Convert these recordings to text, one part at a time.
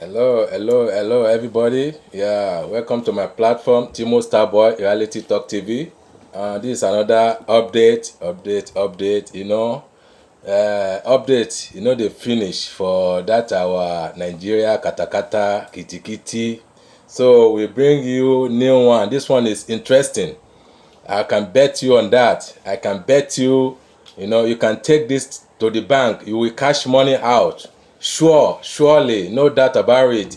Hello, everybody. Yeah, welcome to my platform, Timo Starboy Reality Talk TV. This is another update. Update. They finish for that our Nigeria katakata kitikiti. So we bring you new one. This one is interesting. I can bet you on that. I can bet you, you can take this to the bank. You will cash money out. Surely, no doubt about it.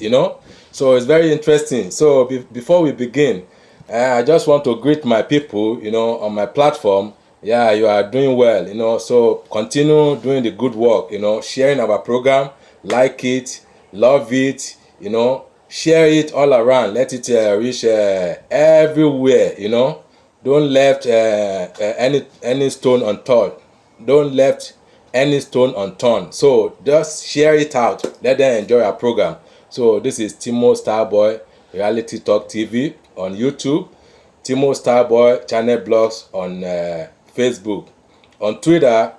So it's very interesting. So before we begin, I just want to greet my people, on my platform. Yeah, you are doing well. So continue doing the good work, sharing our program, like it, love it. Share it all around. Let it reach everywhere. Don't left any stone unturned. Don't left any stone unturned. So just share it out. Let them enjoy our program. So this is Timo Starboy Reality Talk TV on YouTube. Timo Starboy Channel Blogs on Facebook. On Twitter,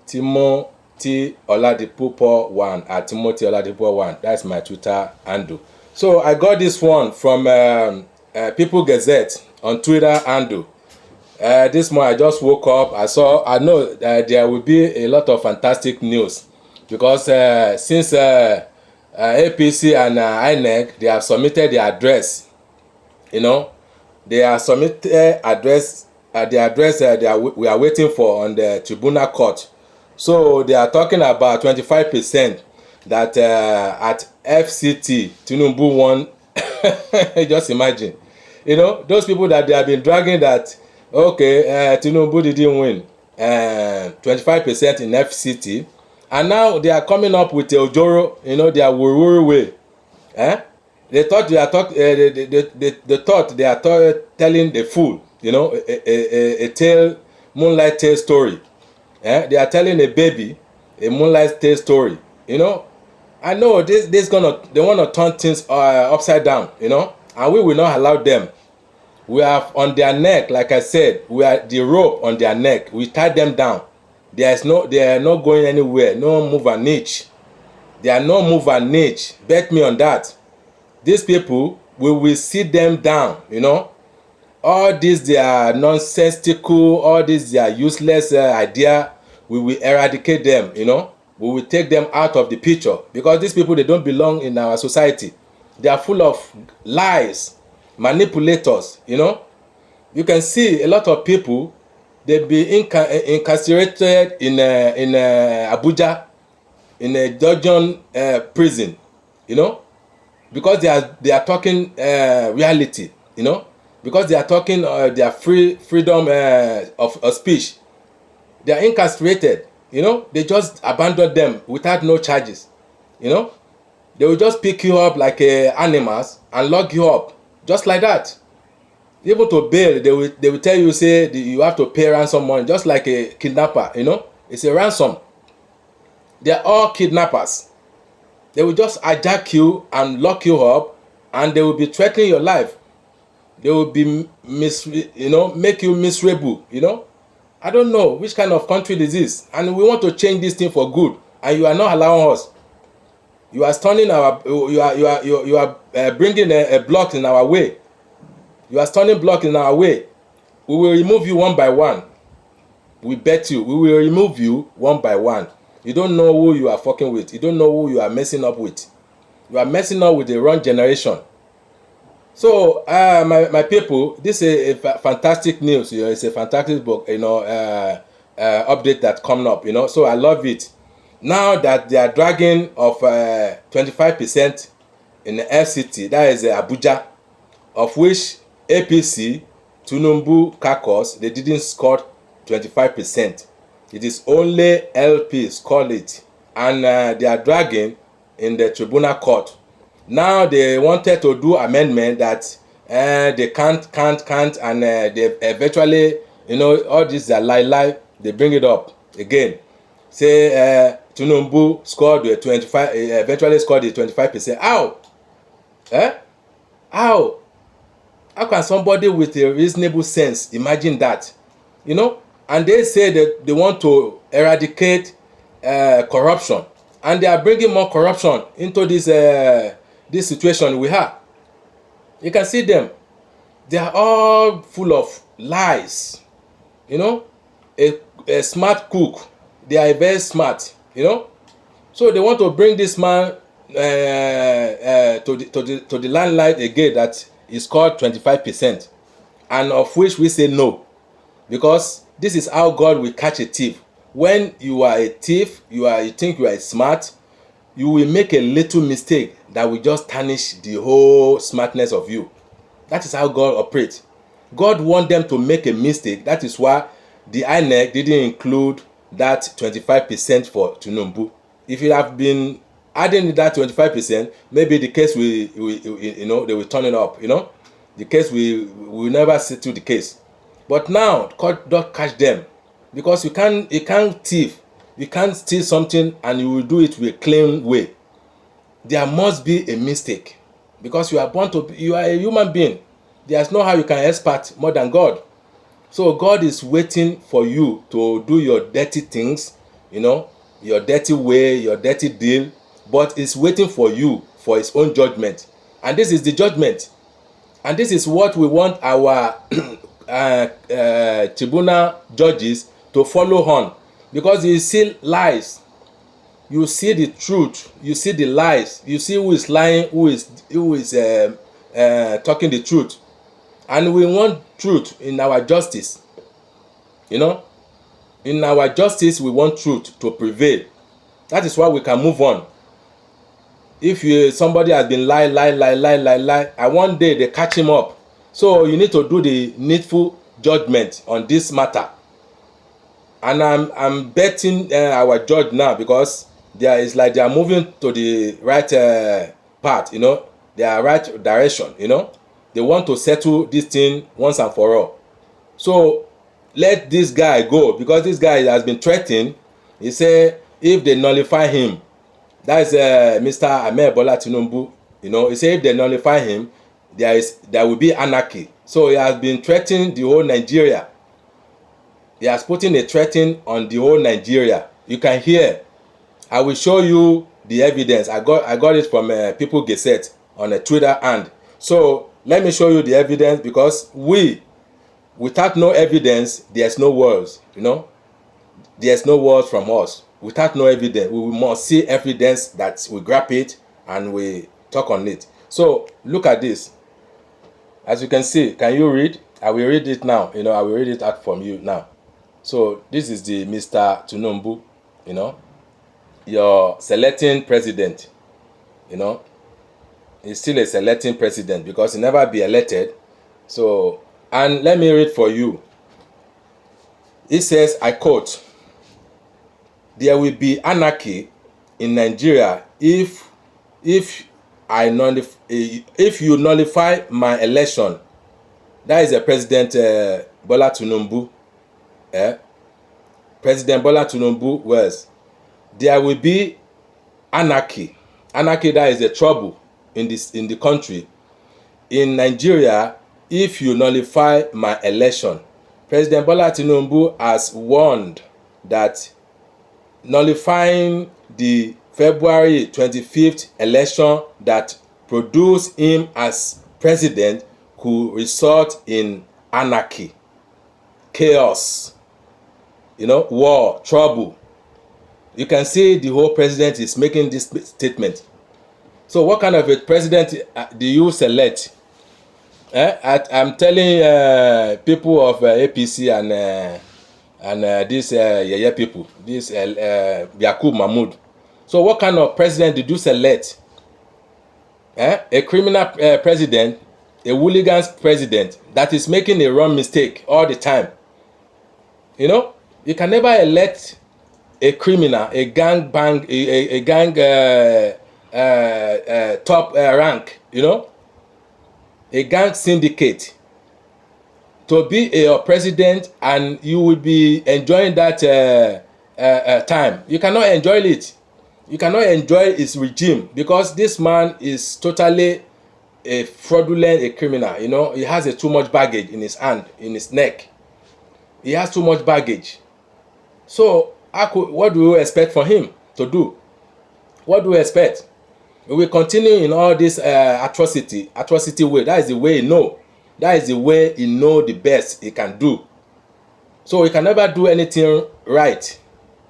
Timothy Oladipupo 1 at Timothy Oladipupo 1. That's my Twitter handle. So I got this one from People Gazette on Twitter handle. This morning I just woke up. I know there will be a lot of fantastic news because since APC and INEC, they have submitted their address. They have submitted address. The address we are waiting for on the Tribunal court. So they are talking about 25% that at FCT Tinubu won. Just imagine, those people that they have been dragging that. Okay, Tinubu didn't win 25% in FCT, and now they are coming up with a Ojoro, their wuru way. They thought they are they thought they are telling the fool, a tale, moonlight tale story. They are telling a baby a moonlight tale story. I know they want to turn things upside down. And we will not allow them. We are on their neck, like I said. We are the rope on their neck. We tie them down. They are not going anywhere. No move an inch. They are no move an inch. Bet me on that. These people, we will sit them down. All this they are nonsensical. All this they are useless idea. We will eradicate them. We will take them out of the picture because these people, they don't belong in our society. They are full of lies. Manipulators. You can see a lot of people, they be incarcerated in Abuja, in a dungeon prison, because they are talking reality, because they are talking their freedom of speech. They are incarcerated. They just abandon them without no charges. They will just pick you up like animals and lock you up. Just like that. Even to bail, they will tell you, say you have to pay ransom money, just like a kidnapper. It's a ransom. They are all kidnappers. They will just hijack you and lock you up, and they will be threatening your life. They will be make you miserable. I don't know which kind of country this is, and we want to change this thing for good, and you are not allowing us. You are stunning our. You are bringing a block in our way. You are stunning block in our way. We will remove you one by one. We bet you. We will remove you one by one. You don't know who you are fucking with. You don't know who you are messing up with. You are messing up with the wrong generation. So, my people, this is a fantastic news. It's a fantastic book. Update that coming up. So I love it. Now that they are dragging of 25% in the FCT, that is Abuja, of which APC, Tinubu, Kakos, they didn't score 25%. It is only LP scored it, and they are dragging in the Tribunal court. Now they wanted to do amendment that they can't, and they eventually, all this lie, they bring it up again. Say Tinubu scored the 25, eventually scored the 25%. How? How? How can somebody with a reasonable sense imagine that? And they say that they want to eradicate corruption, and they are bringing more corruption into this this situation we have. You can see them. They are all full of lies. You know, a smart cook. They are very smart. You know, so they want to bring this man to the limelight again. That is called 25%, and of which we say no, because this is how God will catch a thief. When you are a thief, you think you are smart, you will make a little mistake that will just tarnish the whole smartness of you. That is how God operates. God wants them to make a mistake. That is why the INEC didn't include that 25% for Tinubu. If you have been adding that 25%, maybe the case they will turn it up. The case we will never settle the case. But now God don't catch them, because you can't thief. You can't steal something and you will do it with a clean way. There must be a mistake, because you are a human being. There's no how you can expert more than God. So God is waiting for you to do your dirty things, your dirty way, your dirty deal, but it's waiting for you for his own judgment. And this is the judgment. And this is what we want our tribunal judges to follow on, because you see lies, you see the truth, you see the lies, you see who is lying, who is talking the truth. And we want truth in our justice. In our justice, we want truth to prevail. That is why we can move on. If somebody has been lie, and one day they catch him up, so you need to do the needful judgment on this matter. And I'm betting our judge now, because they are moving to the right path. They are right direction. They want to settle this thing once and for all. So let this guy go, because this guy has been threatened. He said if they nullify him, that is Mr. Bola Tinubu. He said if they nullify him, there will be anarchy. So he has been threatening the whole Nigeria. He has put in a threat on the whole Nigeria. You can hear. I will show you the evidence. I got it from People Gazette on a Twitter hand. So let me show you the evidence, because without no evidence, there's no words. There's no words from us. Without no evidence, we must see evidence that we grab it and we talk on it. So look at this. As you can see, can you read? I will read it now. I will read it out from you now. So this is the Mr. Tinubu, your selecting president. He's still a selecting president, because he never be elected. So, and let me read for you. It says, I quote, "There will be anarchy in Nigeria if you nullify my election." That is the President Bola Tinubu. President Bola Tinubu was. There will be anarchy. Anarchy, that is the trouble in the country, in Nigeria, if you nullify my election. President Bola Tinubu has warned that nullifying the February 25th election that produced him as president could result in anarchy, chaos, war, trouble. You can see the whole president is making this statement. So what kind of a president do you select? I'm telling people of APC and these Yeye people, this Yakub Mahmoud. So what kind of president did you select? A criminal president, a hooligan president that is making a wrong mistake all the time. You can never elect a criminal, a gang top rank, a gang syndicate to be a president, and you will be enjoying that time. You cannot enjoy it. You cannot enjoy his regime, because this man is totally a fraudulent, a criminal. He has too much baggage in his hand, in his neck. He has too much baggage. So what do you expect from him to do? What do you expect? We will continue in all this atrocity way. That is the way he know. That is the way he know the best he can do. So he can never do anything right.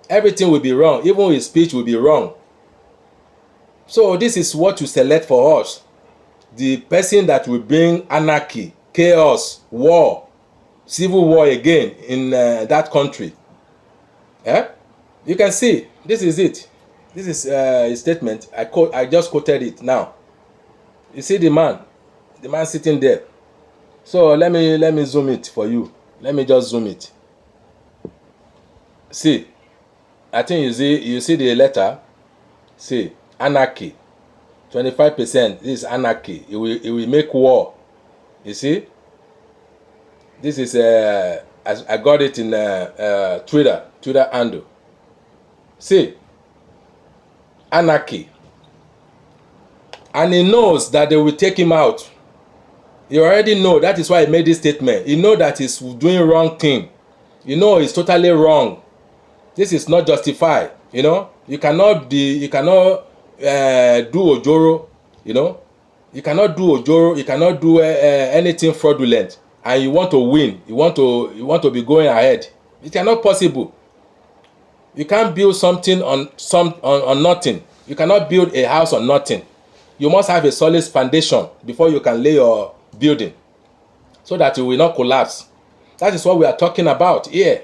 Everything will be wrong. Even his speech will be wrong. So this is what you select for us. The person that will bring anarchy, chaos, war, civil war again in that country. You can see, this is it. This is his statement. I just quoted it now. You see the man sitting there. So let me zoom it for you. Let me just zoom it. See, I think you see the letter. See, anarchy. 25%. This is anarchy. It will make war. You see. This is I got it in Twitter handle. See, anarchy. And he knows that they will take him out. You already know. That is why he made this statement. You know that he's doing wrong thing. You know it's totally wrong. This is not justified. You know, you cannot do ojoro. You know, you cannot do ojoro. You cannot do anything fraudulent, and you want to win. You want to be going ahead. It cannot possible. You can't build something on nothing. You cannot build a house on nothing. You must have a solid foundation before you can lay your building, so that it will not collapse. That is what we are talking about here.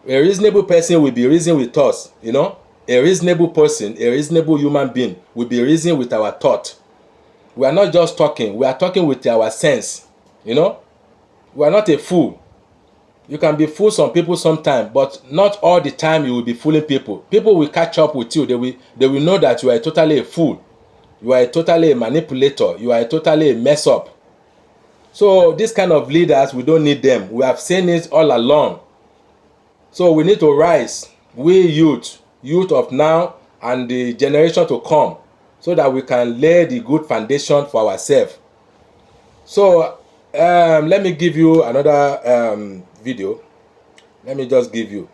A reasonable person will be reasoning with us, you know. A reasonable person, a reasonable human being will be reasoning with our thought. We are not just talking, we are talking with our sense, you know. We are not a fool. You can be fool some people sometimes, but not all the time you will be fooling people. People will catch up with you. They will know that you are totally a fool. You are totally a manipulator. You are totally a mess up. So this kind of leaders, we don't need them. We have seen it all along. So we need to rise, we youth of now and the generation to come, so that we can lay the good foundation for ourselves. So let me give you another video. Let me just give you.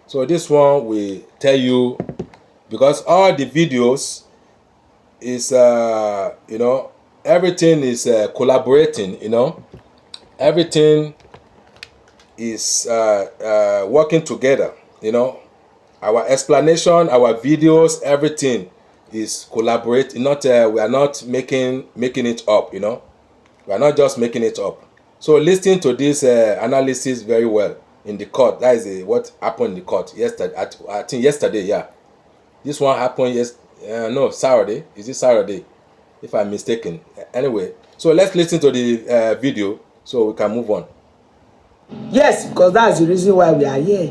So this one will tell you, because all the videos is you know, everything is collaborating, you know, everything is working together, you know. Our explanation, our videos, everything is collaborating. Not we are not making it up, you know. We are not just making it up. So listen to this analysis very well in the court. That is what happened in the court yesterday. I think yesterday, yeah. This one happened Saturday. Is it Saturday? If I'm mistaken. Anyway, so let's listen to the video so we can move on. Yes, because that's the reason why we are here.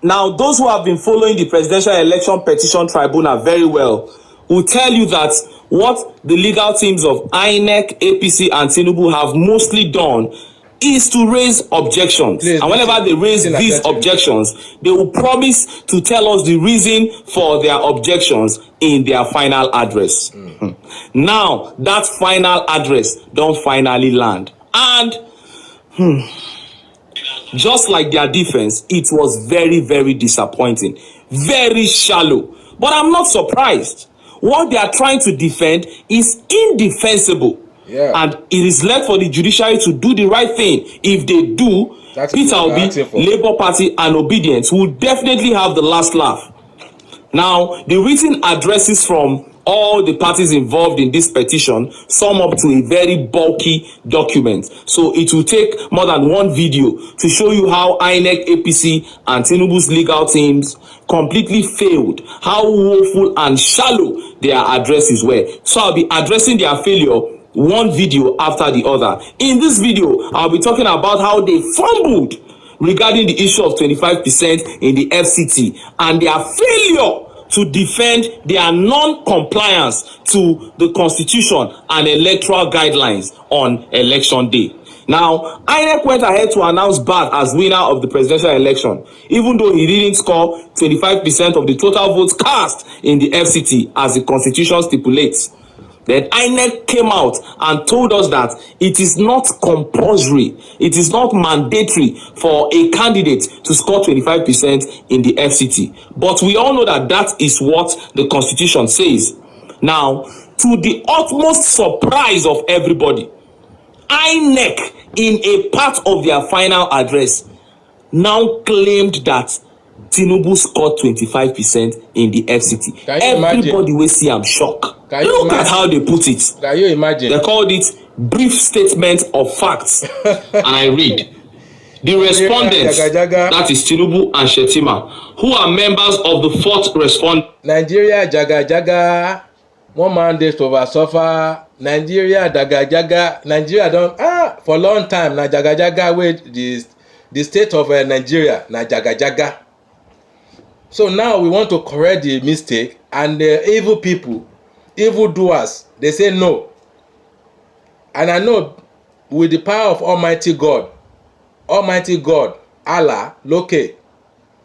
Now, those who have been following the Presidential Election Petition Tribunal very well will tell you that what the legal teams of INEC, APC, and Tinubu have mostly done is to raise objections. Please, and whenever they raise these objections, they will promise to tell us the reason for their objections in their final address. Now, that final address don't finally land. And just like their defense, it was very, very disappointing, very shallow. But I'm not surprised. What they are trying to defend is indefensible. Yeah. And it is left for the judiciary to do the right thing. If they do, Peter Obi, Labour Party, and Obedience will definitely have the last laugh. Now, the written addresses from all the parties involved in this petition sum up to a very bulky document. So it will take more than one video to show you how INEC, APC, and Tinubu's legal teams completely failed, how woeful and shallow their addresses were. So I'll be addressing their failure one video after the other. In this video, I'll be talking about how they fumbled regarding the issue of 25% in the FCT and their failure to defend their non-compliance to the Constitution and electoral guidelines on election day. Now, INEC went ahead to announce Bad as winner of the presidential election, even though he didn't score 25% of the total votes cast in the FCT as the Constitution stipulates. Then INEC came out and told us that it is not compulsory, it is not mandatory for a candidate to score 25% in the FCT. But we all know that that is what the Constitution says. Now, to the utmost surprise of everybody, INEC, in a part of their final address, now claimed that Tinubu scored 25% in the FCT. Everybody will see I'm shocked. Look at how they put it. Can you imagine? They called it brief statement of facts. And I read, the respondents, that is Tinubu and Shetima, who are members of the fourth respondent. Nigeria jaga jaga, one man dey suffer. Nigeria jaga jaga. Nigeria don for long time na jaga jaga wey the state of Nigeria na jaga jaga. So now we want to correct the mistake, and the evil people, evil doers, they say no. And I know with the power of Almighty God, Allah, Loke,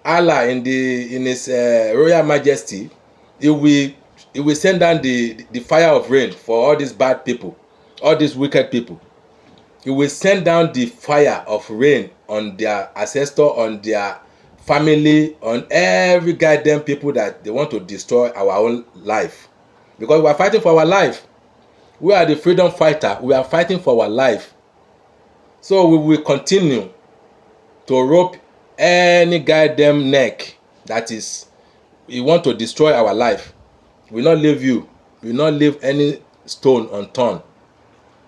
Allah in His Royal Majesty, He will send down the fire of rain for all these bad people, all these wicked people. He will send down the fire of rain on their ancestor, on their family, on every goddamn people that they want to destroy our own life. Because we are fighting for our life. We are the freedom fighter. We are fighting for our life. So we will continue to rope any goddamn neck that is, we want to destroy our life. We will not leave you. We will not leave any stone unturned.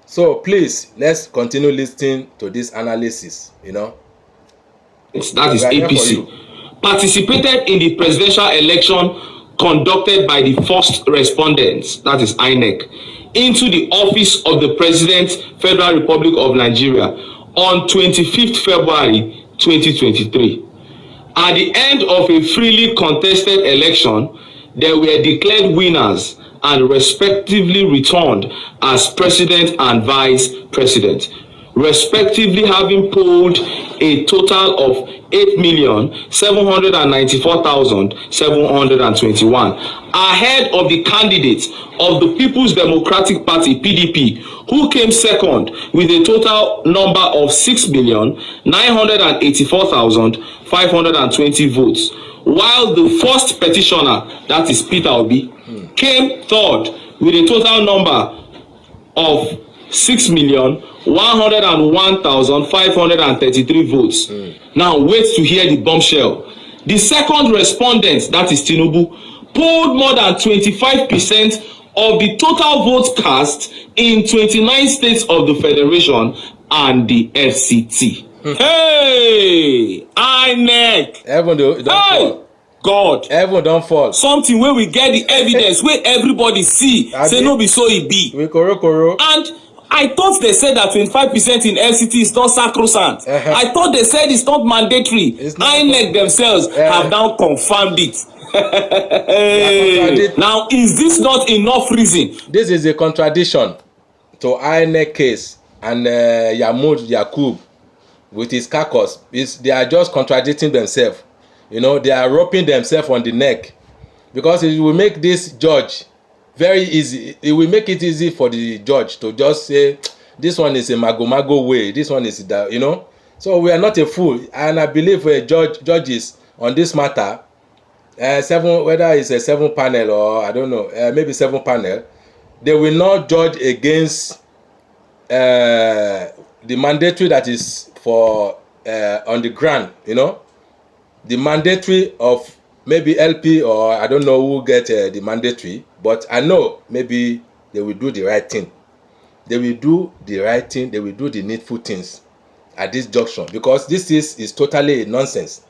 So please, let's continue listening to this analysis, you know. That is APC, participated in the presidential election conducted by the first respondents, that is INEC, into the office of the President, Federal Republic of Nigeria on 25th February 2023. At the end of a freely contested election, they were declared winners and respectively returned as President and Vice President, respectively having polled a total of 8,794,721, ahead of the candidates of the People's Democratic Party (PDP), who came second with a total number of 6,984,520 votes, while the first petitioner, that is Peter Obi, came third with a total number of 6,101,533 votes. Now wait to hear the bombshell. The second respondent, that is Tinubu, polled more than 25% of the total votes cast in 29 states of the Federation and the FCT. Hey, INEC. Everyone don't fall. God, everyone don't fall. Something where we get the evidence, where everybody see, say no be so it be. We koro. And I thought they said that 25% in FCT is not sacrosanct. I thought they said it's not mandatory. INEC themselves have now confirmed it. Now, is this not enough reason? This is a contradiction to INEC case and Yamud Yakub with his caucus. They are just contradicting themselves. You know, they are roping themselves on the neck, because it will make this judge very easy. It will make it easy for the judge to just say, this one is a mago way, this one is that, you know. So we are not a fool, and I believe judges on this matter, whether it's a 7 panel or I don't know, maybe 7 panel, they will not judge against the mandatory that is for on the ground, you know. The mandatory of maybe LP, or I don't know who get the mandatory, but I know maybe they will do the right thing. They will do the right thing. They will do the needful things at this junction, because this is totally nonsense.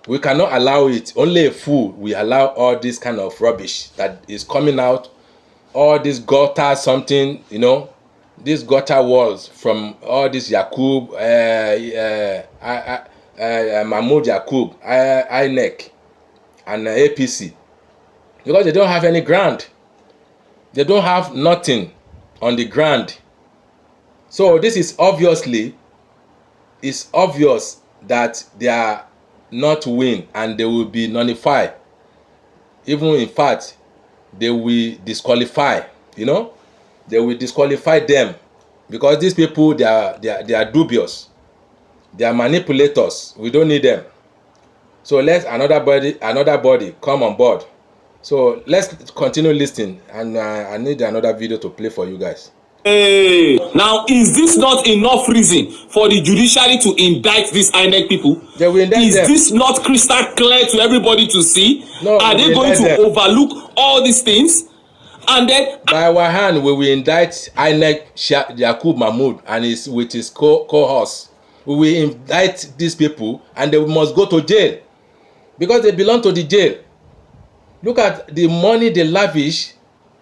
We cannot allow it. Only a fool will allow all this kind of rubbish that is coming out, all this gutter something, you know, these gutter walls from all this Yakub, Mahmoud Yakub, INEC, and APC, because they don't have any ground. They don't have nothing on the ground. So this is obviously, it's obvious that they are not win, and they will be nullified. Even in fact, they will disqualify. You know, they will disqualify them, because these people, they are dubious. They are manipulators. We don't need them. So let another body come on board So let's continue listening, and I need another video to play for you guys. Hey, now is this not enough reason for the judiciary to indict these INEC people? They will indict is them. This not crystal clear to everybody to see? No, are they going to overlook all these things? And then by our hand we will indict INEC Yakub Mahmood and with his cohorts. We will indict these people and they must go to jail because they belong to the jail. Look at the money they lavish,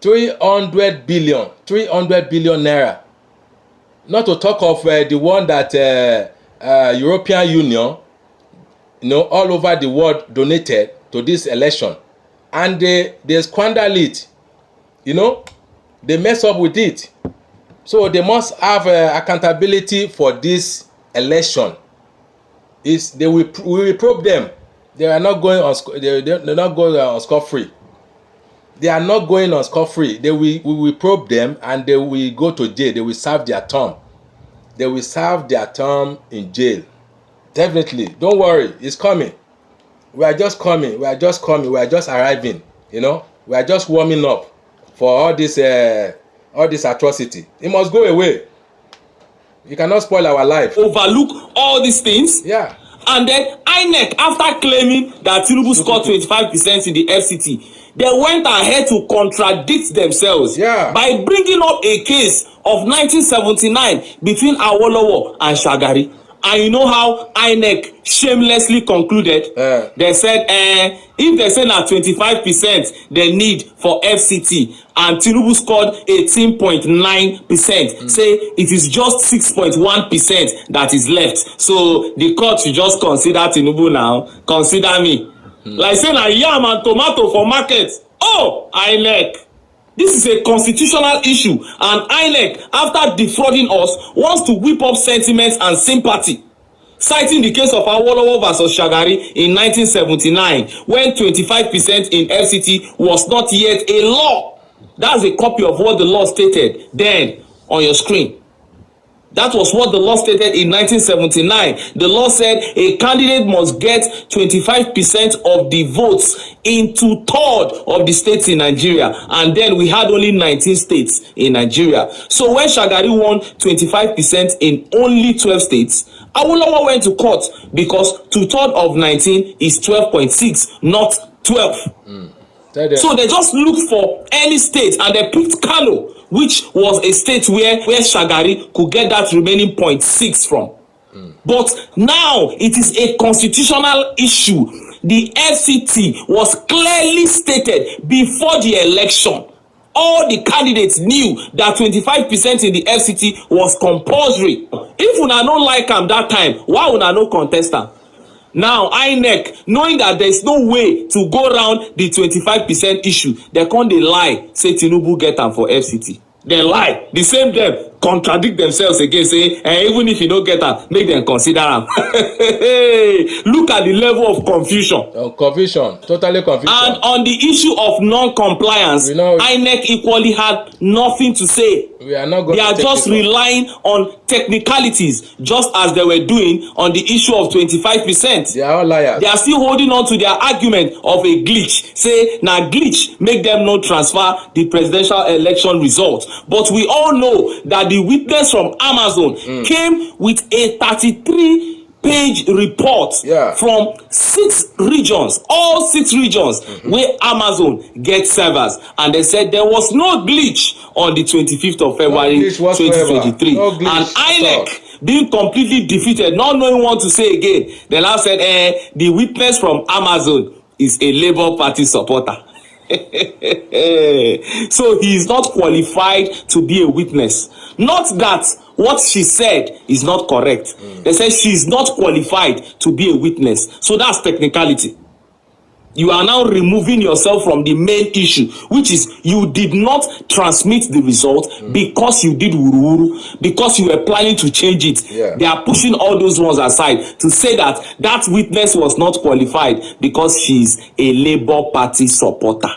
300 billion naira. Not to talk of the one that European Union, all over the world donated to this election, and they squander it. They mess up with it. So they must have accountability for this election. We will probe them. They are not going on. They're not going on scot-free. They are not going on scot-free. We will probe them and they will go to jail. They will serve their term. They will serve their term in jail. Definitely. Don't worry. It's coming. We are just coming. We are just arriving. We are just warming up for all this atrocity. It must go away. You cannot spoil our life. Overlook all these things. Yeah. And then INEC, after claiming that Tinubu scored 25% in the FCT, they went ahead to contradict themselves by bringing up a case of 1979 between Awolowo and Shagari. And you know how INEC shamelessly concluded? They said, if they say now 25% they need for FCT, and Tinubu scored 18.9%, say it is just 6.1% that is left. So the court should just consider Tinubu now. Consider me. Like saying a yam and tomato for market. Oh, INEC. This is a constitutional issue, and INEC, after defrauding us, wants to whip up sentiments and sympathy, citing the case of Awolowo versus Shagari in 1979, when 25% in FCT was not yet a law. That's a copy of what the law stated then on your screen. That was what the law stated in 1979. The law said a candidate must get 25% of the votes in 2/3 of the states in Nigeria. And then we had only 19 states in Nigeria. So when Shagari won 25% in only 12 states, Awolowo went to court because 2/3 of 19 is 12.6, not 12. So they just looked for any state and they picked Kano, which was a state where Shagari could get that remaining 0.6 from. But now it is a constitutional issue. The FCT was clearly stated before the election. All the candidates knew that 25% in the FCT was compulsory. If una no like am that time, why una no contest am? Now INEC, knowing that there is no way to go around the 25% issue, they can't lie, say Tinubu get am for FCT. They lie. The same them contradict themselves again, say even if you don't get am, make them consider am. Look at the level of confusion. Confusion, totally confusion. And on the issue of non-compliance, INEC equally had nothing to say. We are not going they are just relying on technicalities, just as they were doing on the issue of 25%. They are all liars. They are still holding on to their argument of a glitch. Say, now glitch make them not transfer the presidential election result. But we all know that the witness from Amazon came with a 33-page report from 6 regions, all 6 regions where Amazon gets servers, and they said there was no glitch on the 25th of February 2023. No glitch, and INEC being completely defeated, not knowing what to say again, they now said the witness from Amazon is a Labour Party supporter. So he is not qualified to be a witness. Not that what she said is not correct. They said she is not qualified to be a witness. So that's technicality. You are now removing yourself from the main issue, which is you did not transmit the result because you did wuru-wuru, because you were planning to change it. They are pushing all those ones aside to say that that witness was not qualified because she is a Labour Party supporter.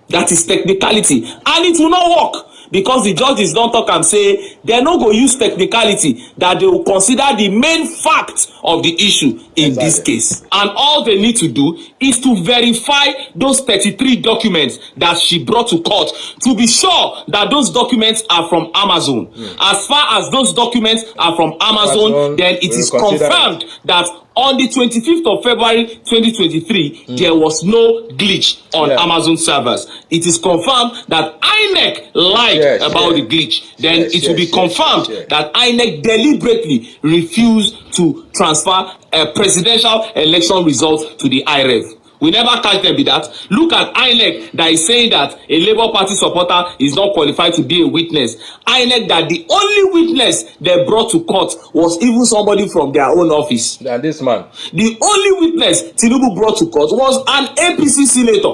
That is technicality, and it will not work because the judges don talk am say dem no go use technicality, that they will consider the main fact of the issue in this case, and all they need to do is to verify those 33 documents that she brought to court to be sure that those documents are from Amazon. As far as those documents are from Amazon, then it is confirmed that on the 25th of February 2023, there was no glitch on Amazon servers. It is confirmed that INEC lied about the glitch. Then it will be confirmed that INEC deliberately refused to transfer a presidential election result to the IREF. We never catch them with that. Look at INEC that is saying that a Labour Party supporter is not qualified to be a witness. INEC that the only witness they brought to court was even somebody from their own office. And this man. The only witness Tinubu brought to court was an APC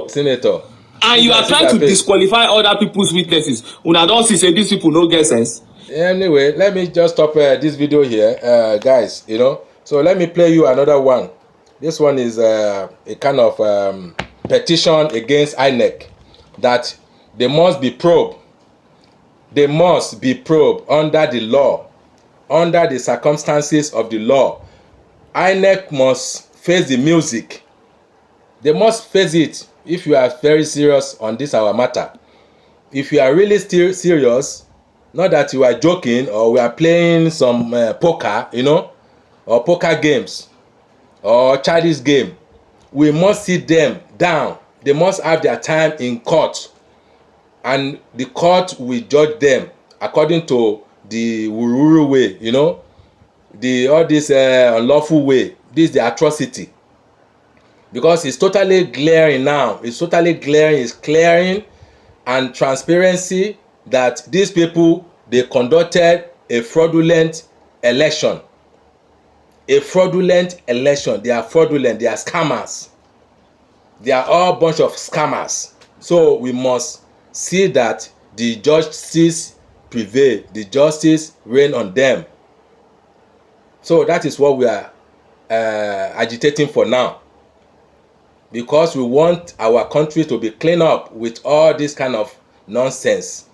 senator. And you are trying to disqualify other people's witnesses. Una don see say these people no get sense. Anyway, let me just stop this video here, guys. You know, so let me play you another one. This one is a kind of petition against INEC that they must be probed. They must be probed under the law, under the circumstances of the law. INEC must face the music. They must face it if you are very serious on this our matter. If you are really still serious, not that you are joking or we are playing some poker, you know, or poker games, or childish game, we must sit them down. They must have their time in court, and the court will judge them according to the wururu way, you know, all this unlawful way. This is the atrocity, because it's totally glaring now. It's totally glaring. It's clearing and transparency that these people, they conducted a fraudulent election. A fraudulent election. They are fraudulent. They are scammers. They are all bunch of scammers. So we must see that the justice prevail. The justice reign on them. So that is what we are agitating for now, because we want our country to be clean up with all this kind of nonsense.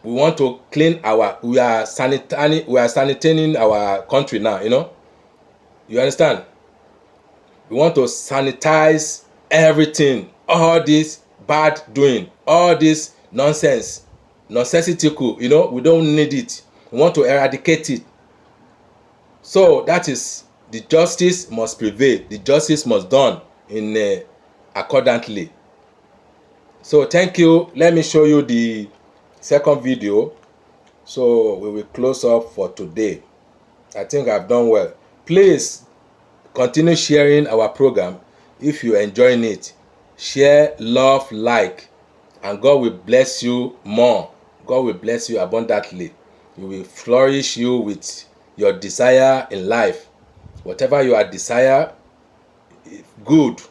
We want to clean we are sanitizing our country now, you know. You understand? We want to sanitize everything, all this bad doing, all this nonsense, nonsensical, you know, we don't need it. We want to eradicate it. So that is, the justice must prevail. The justice must done in accordingly. So thank you. Let me show you the second video. So we will close up for today. I think I've done well. Please continue sharing our program if you're enjoying it. Share, love, like, and God will bless you more. God will bless you abundantly. He will flourish you with your desire in life. Whatever you desire, good,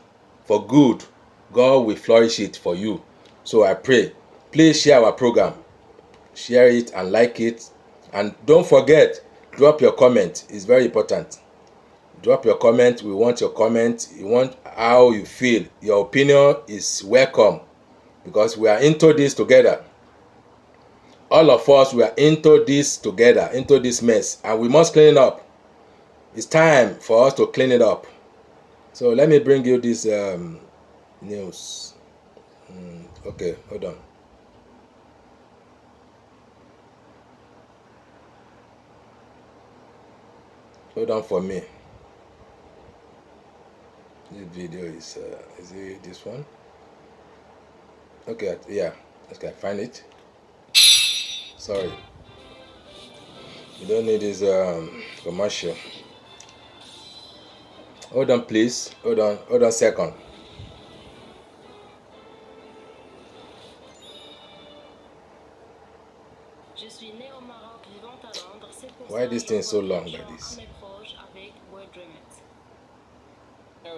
for good, God will flourish it for you. So I pray, please share our program. Share it and like it. And don't forget, drop your comment. It's very important. Drop your comment. We want your comment. We want how you feel. Your opinion is welcome, because we are into this together. All of us, we are into this together, into this mess, and we must clean it up. It's time for us to clean it up. So let me bring you this news. Okay, hold on. Hold on for me. This video is it this one? Okay, yeah, okay, find it. Sorry, you don't need this commercial. Hold on, please. Hold on a second. Why this thing so long like this?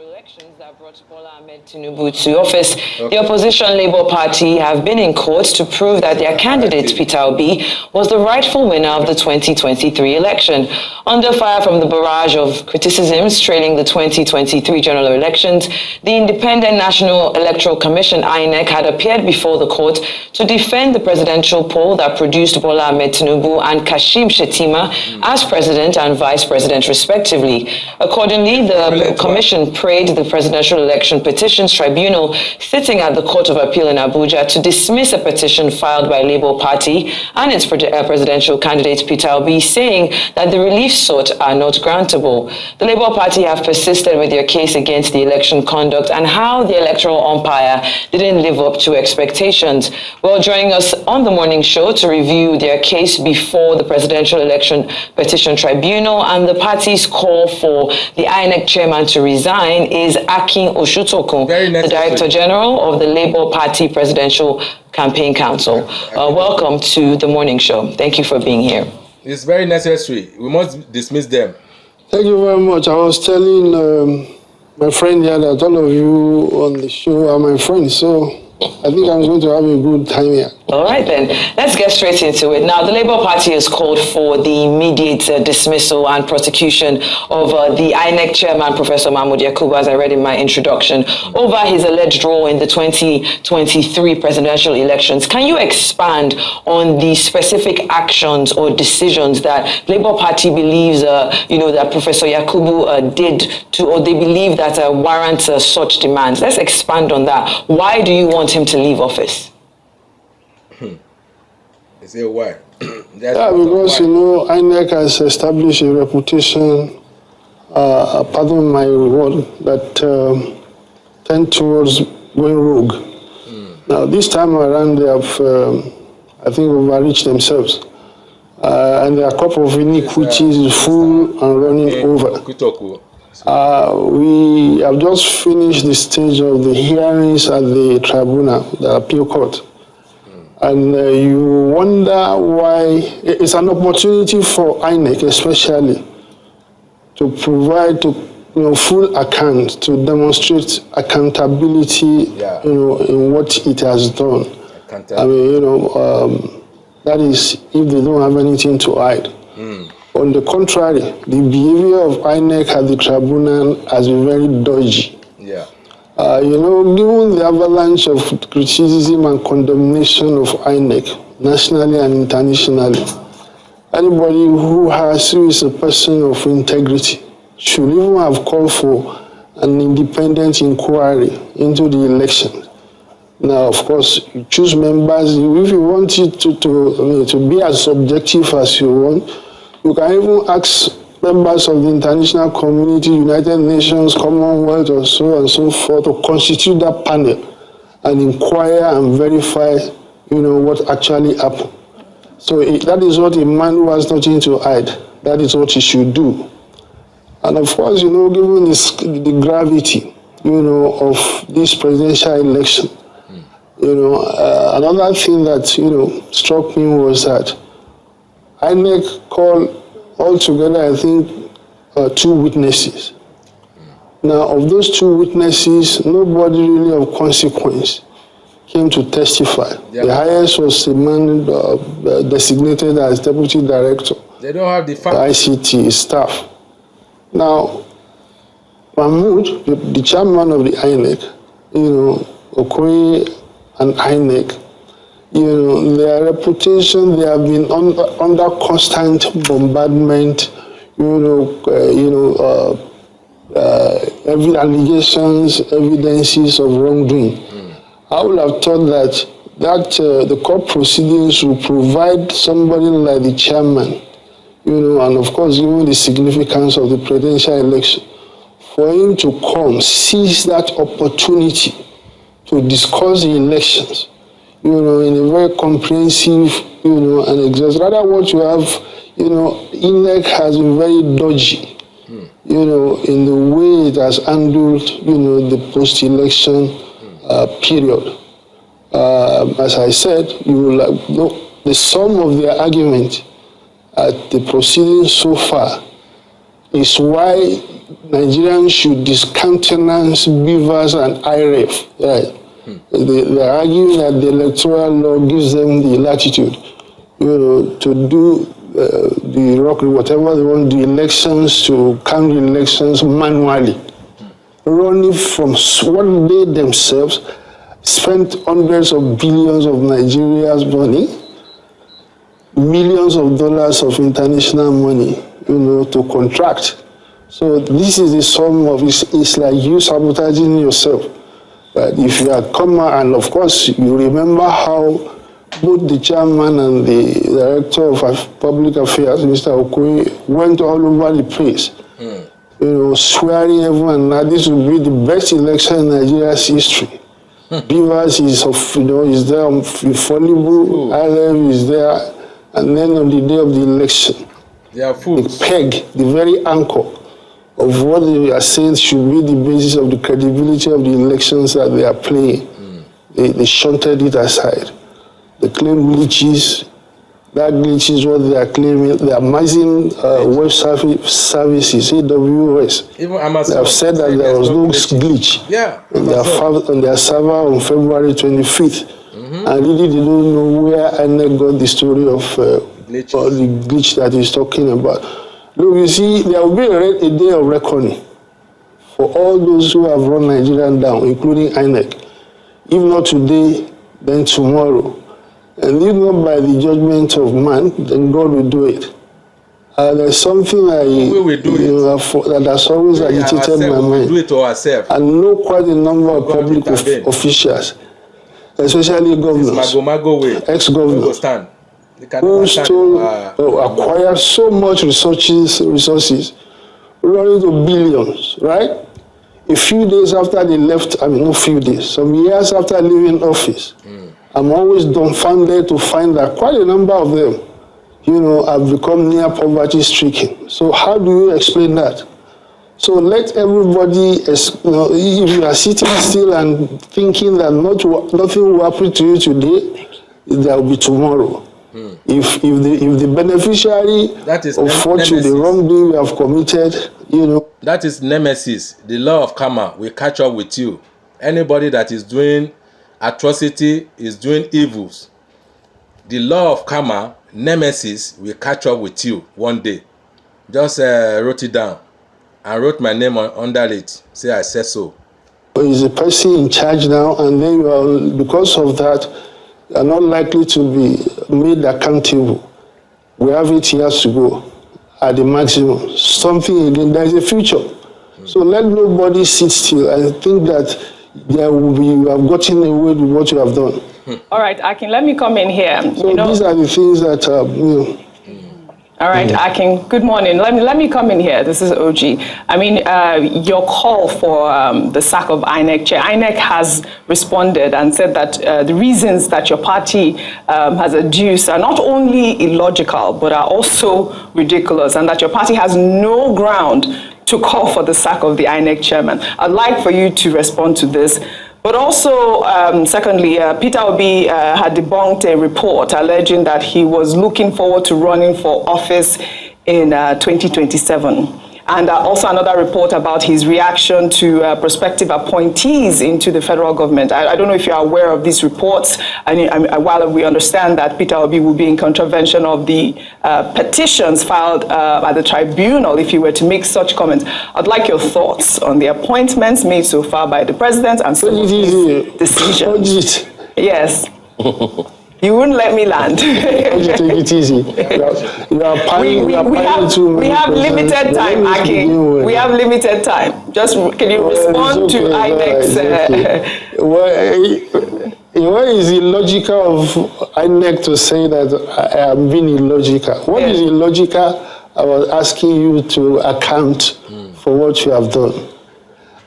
Elections that brought Bola Tinubu to office, the opposition Labour Party have been in court to prove that their candidate, Peter Obi, was the rightful winner of the 2023 election. Under fire from the barrage of criticisms trailing the 2023 general elections, the Independent National Electoral Commission, INEC, had appeared before the court to defend the presidential poll that produced Bola Tinubu and Kashim Shettima as president and vice president, respectively. Accordingly, the commission prayed the Presidential Election Petitions Tribunal, sitting at the Court of Appeal in Abuja, to dismiss a petition filed by Labour Party and its presidential candidate Peter Obi, saying that the reliefs sought are not grantable. The Labour Party have persisted with their case against the election conduct and how the electoral umpire didn't live up to expectations. Well, joining us on the morning show to review their case before the Presidential Election Petition Tribunal and the party's call for the INEC chairman to resign is Akin Oshutokun, the Director General of the Labour Party Presidential Campaign Council. Welcome to the morning show. Thank you for being here. It's very necessary. We must dismiss them. Thank you very much. I was telling my friend here that all of you on the show are my friends, so I think I'm going to have a good time here. All right, then. Let's get straight into it. Now, the Labour Party has called for the immediate dismissal and prosecution of the INEC chairman, Professor Mahmood Yakubu, as I read in my introduction, over his alleged role in the 2023 presidential elections. Can you expand on the specific actions or decisions that Labour Party believes, that Professor Yakubu did to, or they believe that warrants such demands? Let's expand on that. Why do you want him to leave office? They say why? Because INEC has established a reputation, pardon my word, that tend towards going rogue. Now this time around they have, I think, overreached themselves. And there are a couple of iniquities full and running over. We have just finished the stage of the hearings at the Tribunal, the appeal court. And you wonder why. It's an opportunity for INEC especially to provide full account, to demonstrate accountability in what it has done. I mean, that is if they don't have anything to hide. On the contrary, the behavior of INEC at the Tribunal has been very dodgy. Yeah. Given the avalanche of criticism and condemnation of INEC, nationally and internationally, anybody who is a person of integrity should even have called for an independent inquiry into the election. Now, of course, you choose members. If you want it to be as subjective as you want, you can even ask members of the international community, United Nations, Commonwealth, or so and so forth, to constitute that panel and inquire and verify, what actually happened. So that is what a man who has nothing to hide, that is what he should do. And of course, given the gravity, of this presidential election, another thing that, struck me was that INEC called altogether, I think, 2 witnesses. Now, of those 2 witnesses, nobody really of consequence came to testify. Yeah. The highest was the man designated as deputy director. They don't have the ICT staff. Now, Mahmood, the chairman of the INEC, Okoye and INEC, their reputation, they have been under constant bombardment, every allegations, evidences of wrongdoing. I would have thought that the court proceedings will provide somebody like the chairman, and of course, given the significance of the presidential election, for him to come, seize that opportunity to discuss the elections, in a very comprehensive, and exhaustive. Rather, what you have, INEC has been very dodgy, in the way it has handled, the post-election period. As I said, the sum of their argument at the proceedings so far is why Nigerians should discountenance beavers and IREF. Right? They are arguing that the electoral law gives them the latitude, to do the rock, whatever they want, the elections, to count the elections manually, running from what they themselves spent hundreds of billions of Nigeria's money, millions of dollars of international money, to contract. So this is the sum of it's like you sabotaging yourself. But if you had come out, and of course you remember how both the chairman and the director of public affairs, Mr. Okoye, went all over the place, swearing everyone that this will be the best election in Nigeria's history. Beavers is there, infallible, ILM is there, and then on the day of the election, the peg, the very anchor of what they are saying should be the basis of the credibility of the elections that they are playing. They shunted it aside. They claim glitches. That glitch is what they are claiming. The amazing web services, AWS. Even Amazon, they have said that there was no glitch on their server on February 25th. And really they don't know where INEC got the story of the glitch that he's talking about. Look, you see, there will be a day of reckoning for all those who have run Nigeria down, including INEC. If not today, then tomorrow. And if not by the judgment of man, then God will do it. There's something that has always agitated my mind. Do it to ourselves. I know quite a number of public officials, especially governors, ex-governors, who acquired so much resources, running to billions, right? A few days after they left, not few days, some years after leaving office, I'm always dumbfounded to find that quite a number of them, have become near poverty stricken. So how do you explain that? So let everybody, if you are sitting still and thinking that nothing will happen to you today, there will be tomorrow. If the beneficiary of fortune, the wrongdoing you have committed, That is nemesis. The law of karma will catch up with you. Anybody that is doing atrocity is doing evils. The law of karma, nemesis, will catch up with you one day. Just wrote it down and wrote my name under it. Say I said so. Is a person in charge now, and then you are, because of that, you are not likely to be made accountable. We have 8 years to go at the maximum. Something again, there is a future. So let nobody sit still and think that you have gotten away with what you have done. All right, Akin, let me come in here. So these are the things that All right, Akin, good morning. Let me come in here. This is OG. Your call for the sack of INEC chair. INEC has responded and said that the reasons that your party has adduced are not only illogical, but are also ridiculous, and that your party has no ground to call for the sack of the INEC chairman. I'd like for you to respond to this. But also, secondly, Peter Obi had debunked a report alleging that he was looking forward to running for office in 2027. And also another report about his reaction to prospective appointees into the federal government. I don't know if you're aware of these reports. While we understand that Peter Obi will be in contravention of the petitions filed by the tribunal if he were to make such comments, I'd like your thoughts on the appointments made so far by the president and some of his decisions. Yes. You wouldn't let me land. Take it easy. We have limited time, Akin. We have limited time. Just can you respond to INEC's? What is illogical of INEC to say that I am being illogical? What is illogical about asking you to account for what you have done?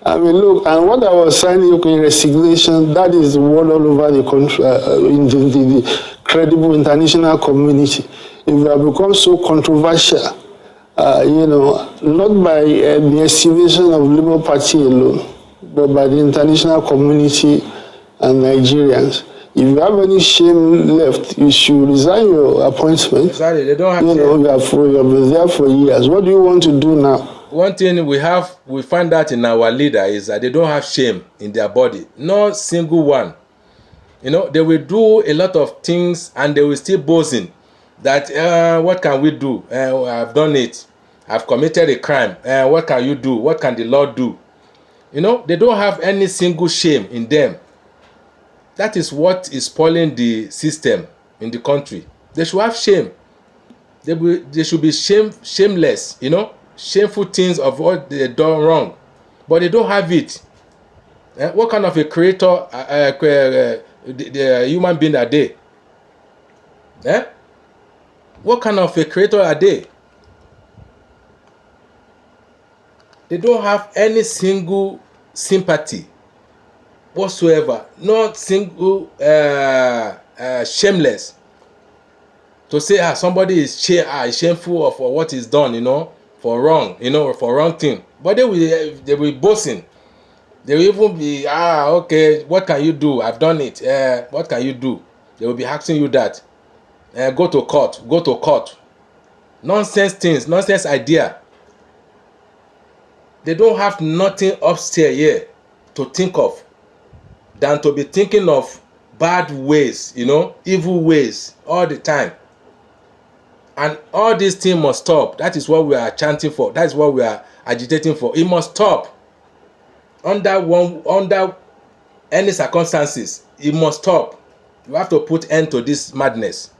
Look, and what I was saying, resignation, that is the word all over the country, in the credible international community. If you have become so controversial, not by the estimation of Labour Party alone, but by the international community and Nigerians. If you have any shame left, you should resign your appointment. Exactly, they don't have shame. You have been there for years. What do you want to do now? One thing we find out in our leader is that they don't have shame in their body. Not single one. They will do a lot of things and they will still boasting that what can we do? I've done it. I've committed a crime. What can you do? What can the law do? You know, they don't have any single shame in them. That is what is spoiling the system in the country. They should have shame. They should be shameless, you know, shameful things of what they done wrong. But they don't have it. What kind of a creator, the human being are they? What kind of a creator are they? They don't have any single sympathy whatsoever. Not single shameless. To say somebody is shameful of what is done, you know, for wrong, you know, for wrong thing. But they will boasting. They will even be okay, what can you do? I've done it. What can you do? They will be asking you that. Go to court. Nonsense things, nonsense idea. They don't have nothing upstairs here to think of than to be thinking of bad ways, you know, evil ways all the time. And all these things must stop. That is what we are chanting for. That is what we are agitating for. It must stop. Under any circumstances, it must stop. You have to put end to this madness.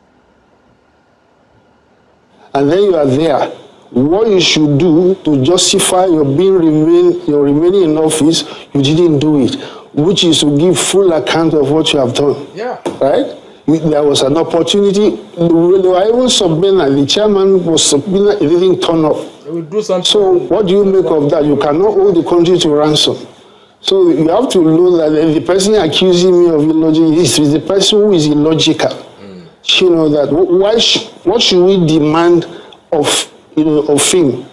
And then you are there. What you should do to justify your remaining in office, you didn't do it, which is to give full account of what you have done. Yeah. Right? There was an opportunity. They were even subpoenaed. The chairman was subpoenaed. He didn't turn up. They will do something. So what do you make of that? You cannot hold the country to ransom. So you have to know that the person accusing me of illogic is the person who is illogical. You know that. What should we demand of him?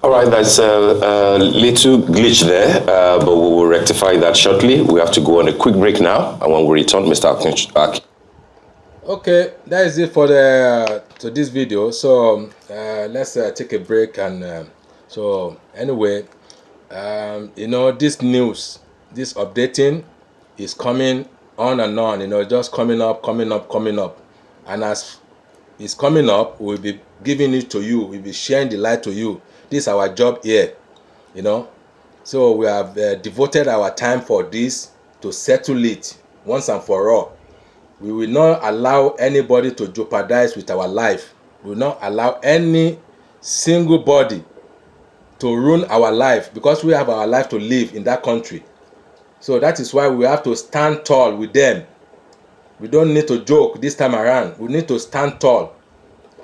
All right, there's a little glitch there, but we will rectify that shortly. We have to go on a quick break now, and when we return, Mr. Akin. Okay, that is it for to this video. So let's take a break, and so anyway, you know, this news, this updating is coming on and on. You know, just coming up, and as it's coming up, we'll be giving it to you. We'll be sharing the light to you. This is our job here, you know. So we have devoted our time for this to settle it once and for all. We will not allow anybody to jeopardize with our life. We will not allow any single body to ruin our life, because we have our life to live in that country. So that is why we have to stand tall with them. We don't need to joke this time around. We need to stand tall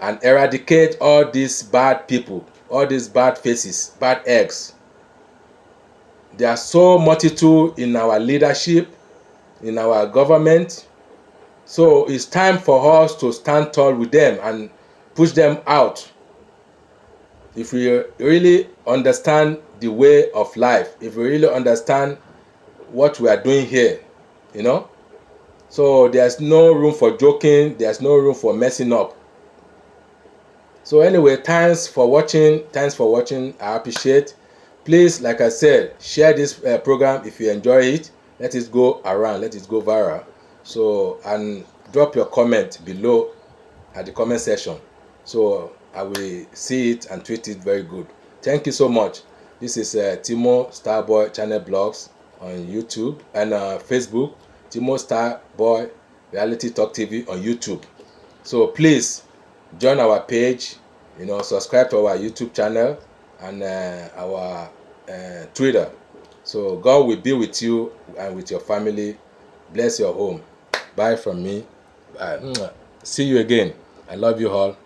and eradicate all these bad people, all these bad faces, bad eggs. There are so multitude in our leadership, in our government. So it's time for us to stand tall with them and push them out. If we really understand the way of life, if we really understand what we are doing here, you know, so there's no room for joking, there's no room for messing up. So anyway, thanks for watching. I appreciate. Please, like I said, share this program if you enjoy it. Let it go around, let it go viral. So, and drop your comment below at the comment section, so I will see it and tweet it very good. Thank you so much. This is Timo Starboy Channel Blogs on YouTube and Facebook. Timo Starboy Reality Talk TV on YouTube. So please join our page, you know, subscribe to our YouTube channel and our Twitter. So God will be with you and with your family. Bless your home. Bye from me. See you again. I love you all.